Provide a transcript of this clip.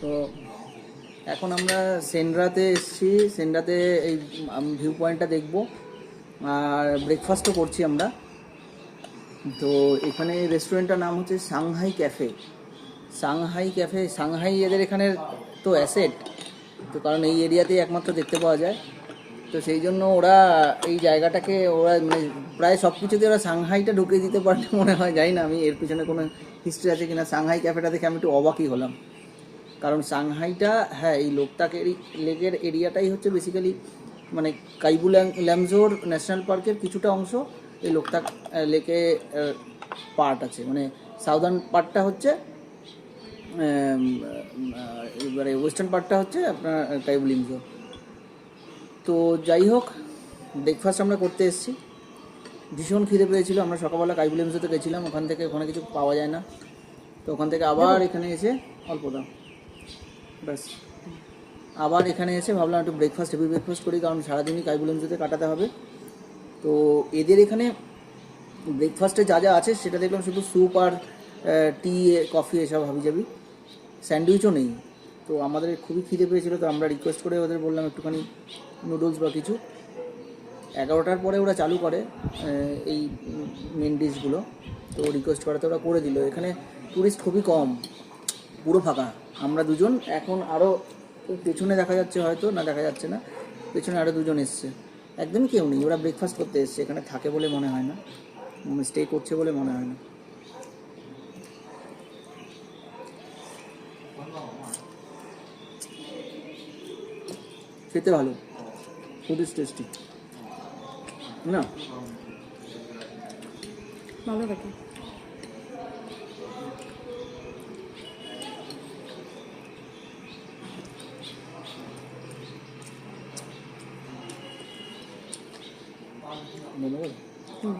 তো এখন আমরা সেন্ড্রাতে এসেছি। সেন্ড্রাতে এই ভিউ পয়েন্টটা দেখব আর ব্রেকফাস্টও করছি আমরা। তো এখানে রেস্টুরেন্টটার নাম হচ্ছে Shanghai cafe. Shanghai cafe, Shanghai এদের এখানের তো অ্যাসেট, তো কারণ এই এরিয়াতেই একমাত্র দেখতে পাওয়া যায়। তো সেই জন্য ওরা এই জায়গাটাকে ওরা মানে প্রায় সব কিছুতে ওরা সাংহাইটা ঢুকিয়ে দিতে পারলে মনে হয়, জানি না আমি এর পিছনে কোনো হিস্ট্রি আছে কিনা। সাংহাই ক্যাফেটা দেখে আমি একটু অবাকই হলাম, কারণ সাংহাইটা, হ্যাঁ, এই লোকটাক লেকের এরিয়াটাই হচ্ছে বেসিক্যালি মানে কাইবু ল্যামজোর ন্যাশনাল পার্কের কিছুটা অংশ এই লোকটাক লেকে পার্ট আছে। মানে সাউদার্ন পার্টটা হচ্ছে, এবারে ওয়েস্টার্ন পার্টটা হচ্ছে আপনার কাইবু ল্যামজোর। তো যাই হোক, ব্রেকফাস্ট আমরা করতে এসেছি। ভীষণ খিদে পেয়েছিল। আমরা সকালবেলা কাইবু ল্যামজোতে গেছিলাম, ওখানে কিছু পাওয়া যায় না। তো ওখান থেকে আবার এখানে এসে অল্প দাম ব্যাস, আবার এখানে এসে ভাবলাম একটু হেভি ব্রেকফাস্ট করি, কারণ সারাদিনই কাইবু ল্যামজোতে কাটাতে হবে। তো এদের এখানে ব্রেকফাস্টে যা যা আছে সেটা দেখলাম শুধু স্যুপ আর টি, কফি, এসব হাবিজাবি, স্যান্ডউইচও নেই। তো আমাদের খুবই খিদে পেয়েছিল, তো আমরা রিকোয়েস্ট করে ওদের বললাম একটুখানি নুডলস বা কিছু। 11টার পরে ওরা চালু করে এই মেন ডিশগুলো। তো রিকোয়েস্ট করাতে ওরা করে দিল। এখানে টুরিস্ট খুবই কম, পুরো ফাঁকা। আমরা দুজন, এখন আরও পেছনে দেখা যাচ্ছে, হয়তো না দেখা যাচ্ছে না, পেছনে আরও দুজন এসছে, একদমই কেউ নেই। ওরা ব্রেকফাস্ট করতে এসছে, এখানে থাকে বলে মনে হয় না, স্টে করছে বলে মনে হয় না। খেতে ভালো, ফুড ইজ টেস্টি না? ভালো থাকে। মনে হয় হুম।